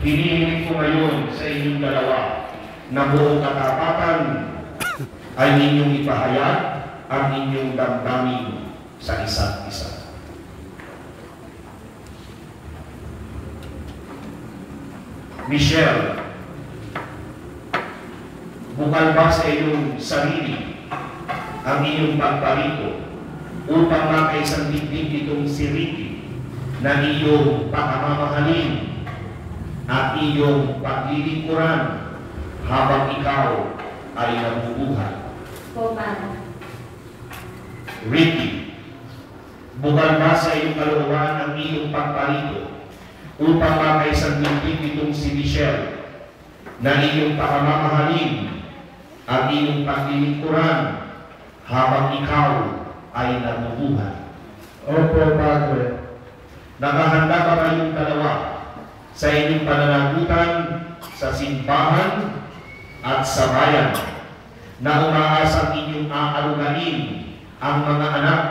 Hinihiling ko ngayon sa inyong dalawa na buong katapatan ay inyong ipahayag ang inyong damdamin sa isa't isa. Michelle, bukal ba sa iyong sarili ang iyong pagparito upang makaisang dibdib itong si Ricky na iyong pakamamahalin at iyong paglilingkuran habang ikaw ay nabubuhay? Po, Padre. Ricky, bukal ba sa iyong kalooban ang iyong pagparito upang makaisang dibdib itong si Michelle na iyong pakamamahalin at iyong paglilingkuran habang ikaw ay nabubuhay? Opo, Padre. Nakahanda ba kayong dalawa sa inyong pananagutan sa simbahan at sa bayan na umaasang inyong aarugain ang mga anak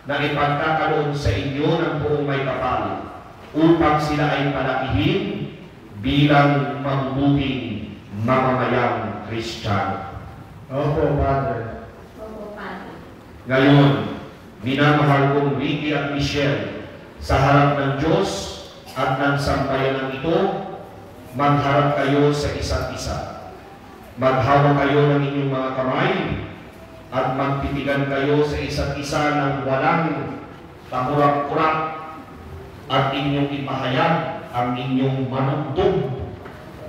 na ipagkakaroon sa inyo ng buong may kapal upang sila ay palakihin bilang mabubuting mamamayang Kristiyano? Opo, Padre. Opo, Padre. Ngayon, minamahal kong Ricky at Michelle, sa harap ng Diyos at ng sambayanang ito, magharap kayo sa isa't isa. Maghawak kayo ng inyong mga kamay at magtitigan kayo sa isa't isa ng walang kakurak-kurak at inyong ipahayag ang inyong manugtog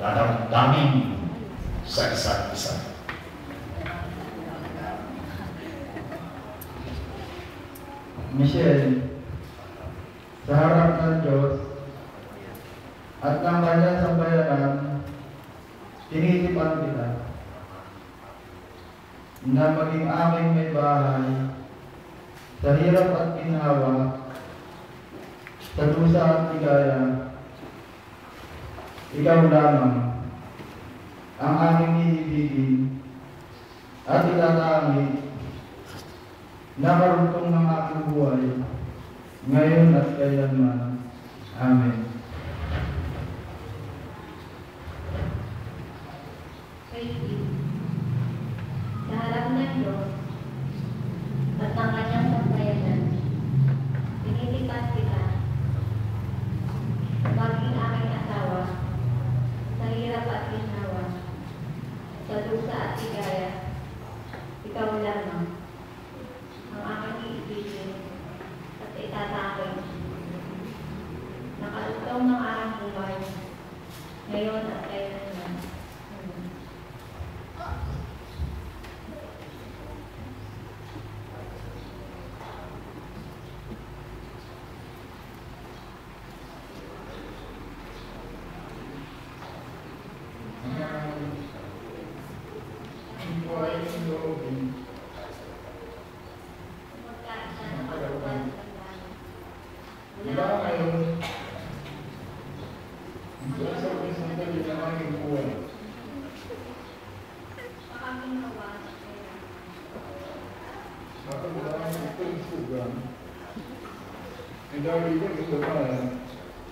na damdamin sa isa't isa. Michelle, sa harap ng Diyos at ng kanyang sambayanan, tinitipan kita na maging aking may bahay sa hirap at ginhawa, sa dusa at ligaya. Ikaw lamang ang aking iibigin at itatangi na karugtong ng aking buhay, ngayon at kailanman. Amen. Ricky, sa harap ng Diyos at ng kanyang sambayanan, tinitipan kita na maging aking asawa sa hirap at ginhawa, sa dusa at ligaya. Ikaw lamang ang aking iibigin at itatakil. Nakalutaw ng aking buhay, ngayon at kailanman.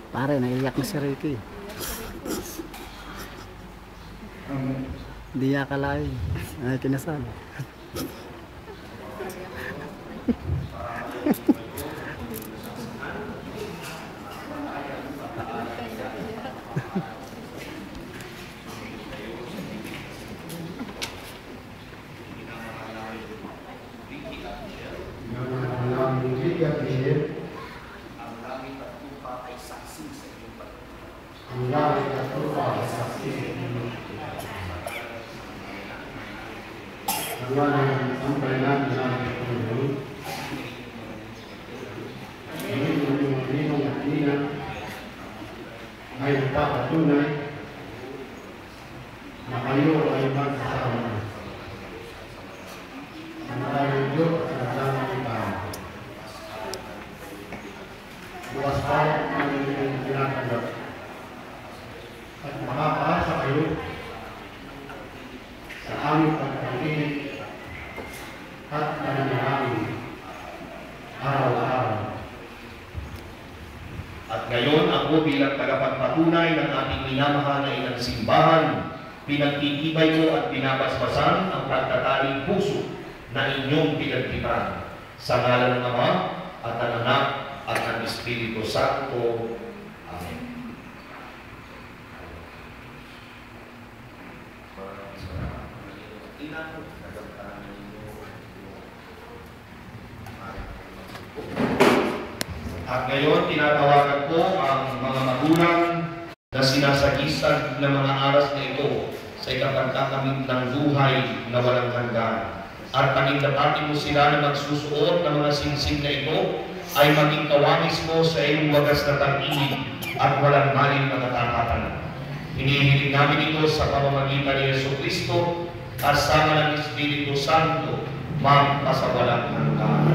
Pare, naiyak na si Ricky. Hindi niya akalain. Ay, kinasal. ay papatunay na kayo ay magsasama. Ang maraming Diyos sa damang tao. Bukas pa ang inyong tinatanggap. At makakaasa kayo sa aming pagkakinig at pananalangin araw-araw. At ngayon ako ito bilang tagapagpatunay ng ating minamahal na inang simbahan. Pinagtitibay ko at binabasbasan ang pagtataling puso na inyong pinagtipan. Sa ngalan ng Ama at ng Anak at ng Espiritu Santo. Amen. At ngayon, tinatawagan ko ang mga magulang na sinasagisag ng mga aras na ito sa ikapagkakamit ng buhay na walang hanggan. At panindapatin mo sila na magsusuot ng mga singsing na ito ay maging kawamis mo sa iyong wagas na tag-ibig at walang maling na katapatan. Hinihiling namin ito sa pamamagitan ni Jesucristo kasama ng Espiritu Santo magpasawalang hanggan.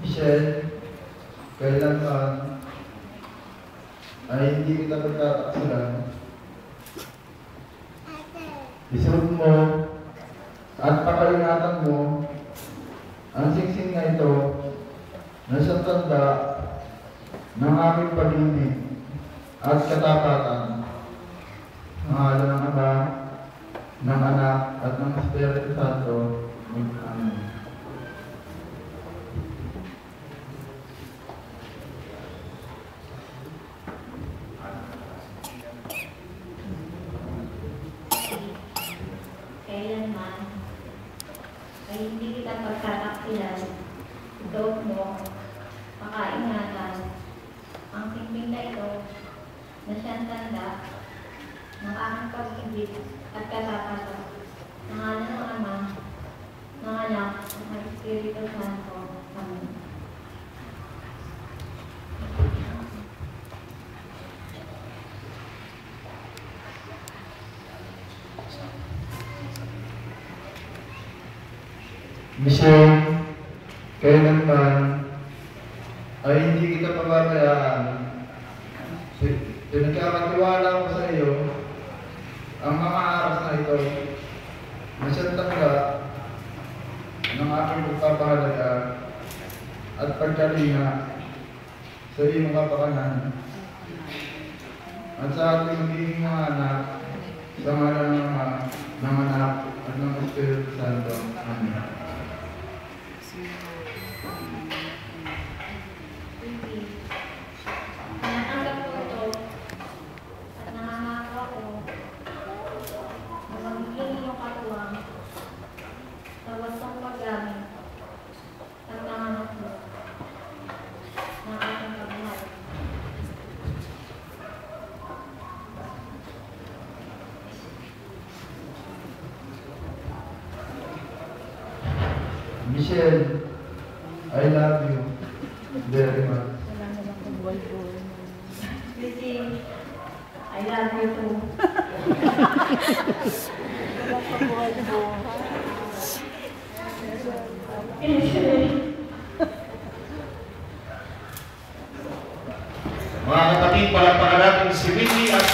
Michelle, kailangan ay hindi kita pagkakasilan. Isuot mo at pakaingatan mo ang singsing na ito na sa tanda ng aming pag-ibig at katapatan. Ang ngalan ng Ama, ng Anak at ng Espiritu Santo. Amen. Kailanman ay hindi kita pagkakakilan, idog mo, pakaingatan, ang singsing na ito na siyang tanda ng aking pag-ibig at katapatan. Ng ngalan ng Ama, ng Anak, at ng Espiritu Santo. Amen. Michelle, kailanman ay hindi kita pababayaan. Pinagkakatiwala ko sa iyo ang mga aras na ito na siyang tangga ng aking pagpapahalaga at pagkalinga sa iyong kapakanan at sa ating magiging mga anak sa ngalan ng Ama, ng Anak at ng Espiritu Santo. Amen. Tinatanggap ko ito at nangangako ako na magiging iyong katuwang sa wastong paggamit at nanganap mo ng aking pagmahal. Michelle, I love you very much. Chrissy, I love you too. Mga kapatid, palakpakan natin si Ricky at